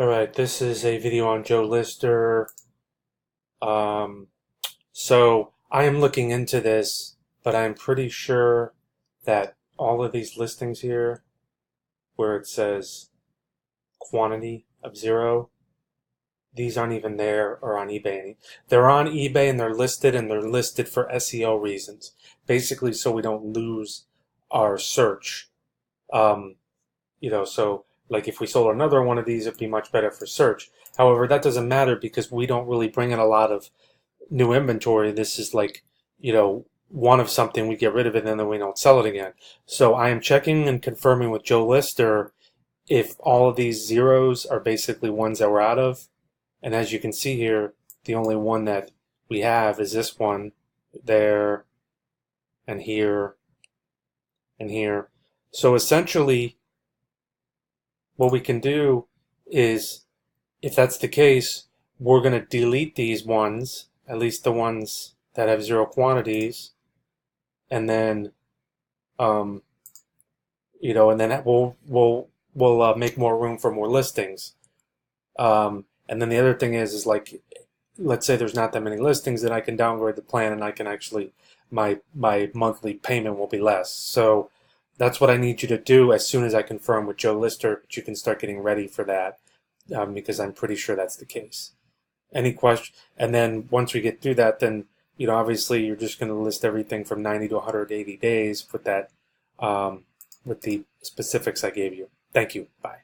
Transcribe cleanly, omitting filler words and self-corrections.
Alright, this is a video on Joe Lister. So I am looking into this, but I'm pretty sure that all of these listings here, where it says quantity of 0, these aren't even there or on eBay. They're on eBay and they're listed for SEO reasons. Basically, so we don't lose our search. So like if we sold another one of these, it'd be much better for search. However, that doesn't matter because we don't really bring in a lot of new inventory. This is like, one of something, we get rid of it and then we don't sell it again. So I am checking and confirming with Joe Lister if all of these zeros are basically ones that we're out of. And as you can see here, the only one that we have is this one there and here and here. So essentially, what we can do is, if that's the case, we're going to delete these ones, at least the ones that have 0 quantities, and then, and then we'll make more room for more listings. And then the other thing is like, let's say there's not that many listings, then I can downgrade the plan, and I can actually, my monthly payment will be less. So that's what I need you to do as soon as I confirm with Joe Lister. But you can start getting ready for that, because I'm pretty sure that's the case. Any question? And then once we get through that, then obviously you're just going to list everything from 90 to 180 days with that, with the specifics I gave you. Thank you. Bye.